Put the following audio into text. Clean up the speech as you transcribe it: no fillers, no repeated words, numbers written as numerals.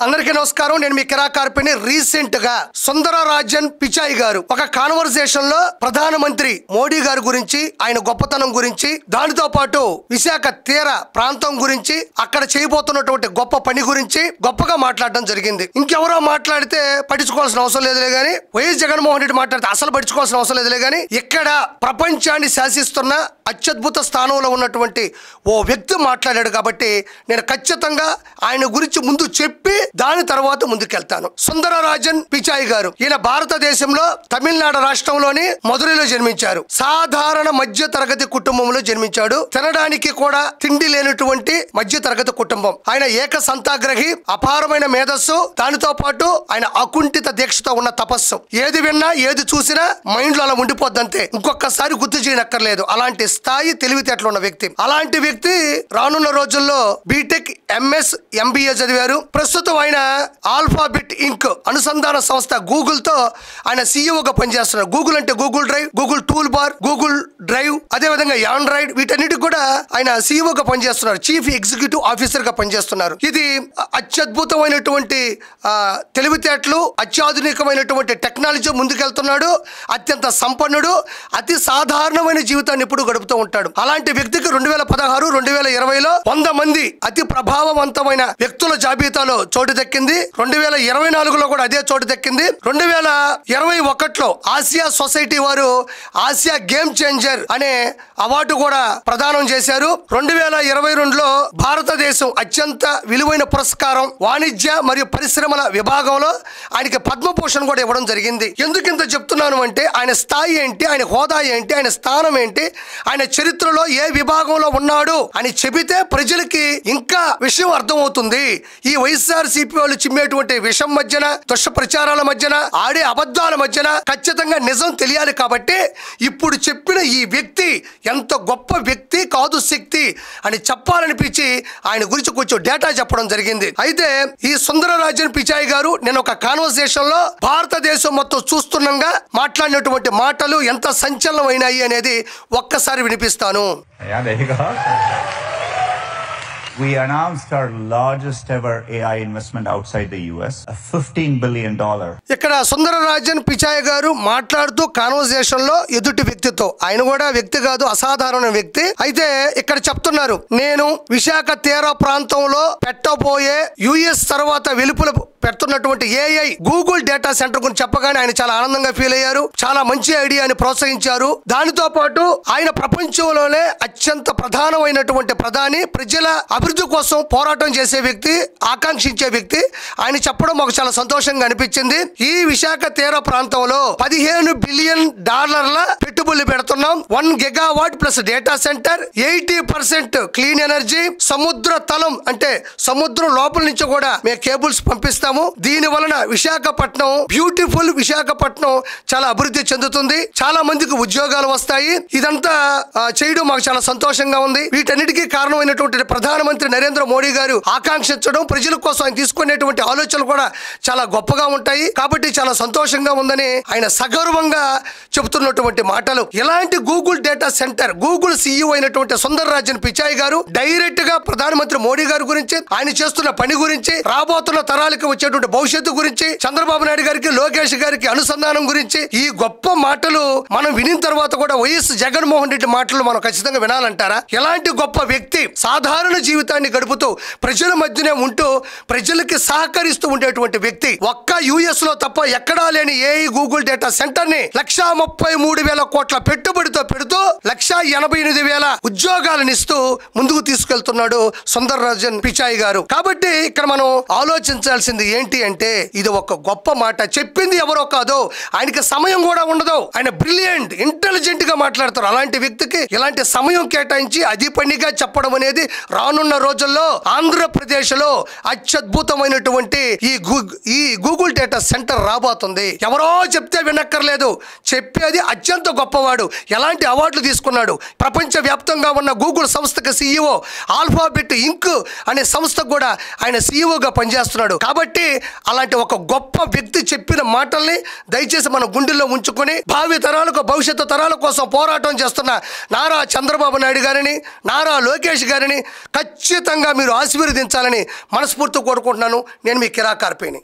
అందరికీ నమస్కారం. నేను మీ కిరాకార్పిని. రీసెంట్ గా సుందరరాజన్ పిచాయ్ గారు ఒక కాన్వర్సేషన్ లో ప్రధానమంత్రి మోడీ గారి గురించి, ఆయన గొప్పతనం గురించి, దానితో పాటు విశాఖ తీర ప్రాంతం గురించి, అక్కడ చేయబోతున్నటువంటి గొప్ప పని గురించి గొప్పగా మాట్లాడడం జరిగింది. ఇంకెవరో మాట్లాడితే పట్టించుకోవాల్సిన అవసరం లేదులే గాని, వైఎస్ జగన్మోహన్ రెడ్డి మాట్లాడితే అసలు పట్టించుకోవాల్సిన అవసరం లేదులే గాని, ఇక్కడ ప్రపంచాన్ని శాసిస్తున్న అత్యద్భుత స్థానంలో ఉన్నటువంటి ఓ వ్యక్తి మాట్లాడాడు కాబట్టి నేను ఖచ్చితంగా ఆయన గురించి ముందు చెప్పి దాని తర్వాత ముందుకెళ్తాను. సుందరరాజన్ పిచాయ్ గారు, ఈయన భారతదేశంలో తమిళనాడు రాష్ట్రంలోని మధురైలో జన్మించారు. సాధారణ మధ్య తరగతి కుటుంబంలో జన్మించాడు. తినడానికి కూడా తిండి లేనటువంటి మధ్య తరగతి కుటుంబం. ఆయన ఏక సంతాగ్రహి, అపారమైన మేధస్సు, దానితో పాటు ఆయన అకుంఠిత దీక్షతో ఉన్న తపస్సు. ఏది విన్నా ఏది చూసినా మైండ్ లో అలా ఉండిపోద్దంతే, ఇంకొకసారి గుర్తు చేయనక్కర్లేదు. అలాంటి స్థాయి తెలివితేటలు ఉన్న వ్యక్తి. అలాంటి వ్యక్తి రానున్న రోజుల్లో బీటెక్, ఎంఎస్, ఎంబీఏ చదివారు. ప్రస్తుతం ఆయన ఆల్ఫాబెట్ ఇంక్ అనుసంధాన సంస్థ గూగుల్ తో ఆయన సీఈఓగా పనిచేస్తున్నారు. గూగుల్ అంటే Google drive, Google tool bar, Google drive, అదే విధంగా ఆండ్రాయిడ్, వీటన్నిటికి కూడా ఆయన సీఈఓగా పనిచేస్తున్నారు. చీఫ్ ఎగ్జిక్యూటివ్ ఆఫీసర్ గా పనిచేస్తున్నారు. ఇది అత్యద్భుతమైనటువంటి తెలివితేటలు, అత్యాధునికమైనటువంటి టెక్నాలజీ ముందుకెళ్తున్నాడు. అత్యంత సంపన్నుడు, అతి సాధారణమైన జీవితాన్ని ఎప్పుడు గడుపుతూ ఉంటాడు. అలాంటి వ్యక్తికి 2016, 2020లో 100 మంది అతి ప్రభావవంతమైన వ్యక్తుల జాబితాలో చోటు దక్కింది. 2024లో కూడా అదే చోటు దక్కింది. 2021లో ఆసియా సొసైటీ వారు ఆసియా గేమ్ చేంజర్ అనే అవార్డు కూడా ప్రదానం చేశారు. 2022లో భారతదేశం అత్యంత విలువైన పురస్కారం వాణిజ్య మరియు పరిశ్రమల విభాగంలో ఆయనకి పద్మభూషణ్ కూడా ఇవ్వడం జరిగింది. ఎందుకు ఇంత చెప్తున్నాను అంటే ఆయన స్థాయి ఏంటి, ఆయన హోదా ఏంటి, ఆయన స్థానం ఏంటి, ఆయన చరిత్రలో ఏ విభాగంలో ఉన్నాడు అని చెబితే ప్రజలకి ఇంకా విషయం అర్థమవుతుంది. ఈ వైఎస్ఆర్సీపీ వాళ్ళు చిమ్మేటువంటి విషం మధ్యన, దుష్ప్రచారాల మధ్యన, ఆడే అబద్ధాల మధ్యన ఖచ్చితంగా నిజం తెలియాలి. కాబట్టి ఇప్పుడు చెప్పిన ఈ వ్యక్తి ఎంత గొప్ప వ్యక్తి కాదు శక్తి అని చెప్పాలనిపించి ఆయన గురించి కొంచెం డేటా చెప్పడం జరిగింది. అయితే ఈ సుందరరాజన్ పిచాయ్ గారు నేను ఒక కాన్వర్సేషన్ లో భారతదేశం మొత్తం చూస్తుండగా మాట్లాడినటువంటి మాటలు ఎంత సంచలనమైనాయి అనేది ఒక్కసారి వినిపిస్తాను. We announced our largest ever AI investment outside the US, a $15 billion. ఇక్కడ సుందరరాజన్ పిచాయ్ గారు మాట్లాడుతూ కాన్వర్సేషన్ లో ఎదుటి వ్యక్తితో, ఆయన కూడా వ్యక్తి కాదు, అసాధారణ వ్యక్తి. అయితే ఇక్కడ చెప్తున్నారు, నేను విశాఖ తీర ప్రాంతంలో పెట్టబోయే యుఎస్ తర్వాత వెలుపల పెడుతున్నటువంటి ఏఐ గూగుల్ డేటా సెంటర్ గురించి చెప్పగానే ఆయన చాలా ఆనందంగా ఫీల్ అయ్యారు. చాలా మంచి ఐడియాని ప్రోత్సహించారు. దానితో పాటు ఆయన ప్రపంచంలోనే అత్యంత ప్రధానమైనటువంటి ప్రధాని, ప్రజల అభివృద్ధి కోసం పోరాటం చేసే వ్యక్తి, ఆకాంక్షించే వ్యక్తి. ఆయన చెప్పడం మాకు చాలా సంతోషంగా అనిపించింది. ఈ విశాఖ తీర ప్రాంతంలో $15 బిలియన్ పెట్టుబడులు పెడుతున్నాం. 1 gigawatt plus data centre, 80% clean energy, సముద్ర తలం అంటే సముద్రం లోపల నుంచి కూడా మేము కేబుల్స్ పంపిస్తాము. దీని వలన విశాఖపట్నం, బ్యూటిఫుల్ విశాఖపట్నం చాలా అభివృద్ధి చెందుతుంది. చాలా మందికి ఉద్యోగాలు వస్తాయి. ఇదంతా చేయడం మాకు చాలా సంతోషంగా ఉంది. వీటన్నిటికీ కారణమైనటువంటి ప్రధానమంత్రి నరేంద్ర మోడీ గారు ఆకాంక్షించడం, ప్రజల కోసం ఆయన తీసుకునేటువంటి ఆలోచనలు కూడా చాలా గొప్పగా ఉంటాయి. కాబట్టి చాలా సంతోషంగా ఉందని ఆయన సగర్వంగా చెబుతున్నటువంటి మాటలు. ఇలాంటి Google data centre, Google CEO అయినటువంటి సుందరరాజన్ పిచాయ్ గారు డైరెక్ట్ గా ప్రధానమంత్రి మోడీ గారి గురించి, ఆయన చేస్తున్న పని గురించి, రాబోతున్న తరాలకు వచ్చేటువంటి భవిష్యత్తు గురించి, చంద్రబాబు నాయుడు గారికి, లోకేష్ గారికి అనుసంధానం గురించి ఈ గొప్ప మాటలు మనం వినిన తర్వాత కూడా వైఎస్ జగన్మోహన్ రెడ్డి మాటలు మనం ఖచ్చితంగా వినాలంటారా? ఎలాంటి గొప్ప వ్యక్తి, సాధారణ జీవితాన్ని గడుపుతూ ప్రజల మధ్యనే ఉంటూ ప్రజలకి సహకరిస్తూ ఉండేటువంటి వ్యక్తి. ఒక్క యుఎస్ లో తప్ప ఎక్కడా లేని ఏఐ గూగుల్ డేటా సెంటర్ ని 1,33,000 కోట్ల పెట్టుబడితో పెడుతూ 1,88,000 ఉద్యోగాలను ఇస్తూ ముందుకు తీసుకెళ్తున్నాడు సుందరరాజన్ పిచాయ్ గారు. కాబట్టి ఇక్కడ మనం ఆలోచించాల్సింది ఏంటి అంటే, ఇది ఒక గొప్ప మాట. చెప్పింది ఎవరో కాదు, ఆయనకి సమయం కూడా ఉండదు. ఆయన బ్రిలియంట్, ఇంటెలిజెంట్ గా మాట్లాడతారు. అలాంటి వ్యక్తికి ఇలాంటి సమయం కేటాయించి అది పనిగా చెప్పడం అనేది రానున్న రోజుల్లో ఆంధ్రప్రదేశ్ లో అత్యద్భుతమైనటువంటి ఈ గూగుల్ డేటా సెంటర్ రాబోతుంది. ఎవరో చెప్తే వినక్కర్లేదు, చెప్పేది అత్యంత గొప్పవాడు. ఎలాంటి అవార్డులు తీసుకున్నాడు, ప్రపంచ వ్యాప్తంగా ఉన్న గూగుల్ సంస్థకి సీఈఓ, ఆల్ఫాబెట్ ఇంక్ అనే సంస్థకు కూడా ఆయన సీఈఓగా పనిచేస్తున్నాడు. కాబట్టి అలాంటి ఒక గొప్ప వ్యక్తి చెప్పిన మాటల్ని దయచేసి మన గుండెల్లో ఉంచుకొని భావి తరాలకు, భవిష్యత్తు తరాల కోసం పోరాటం చేస్తున్న నారా చంద్రబాబు నాయుడు గారిని, నారా లోకేష్ గారిని ఖచ్చితంగా మీరు ఆశీర్వదించాలని మనస్ఫూర్తిగా కోరుకుంటున్నాను. నేను మీ కిరా కార్పేని.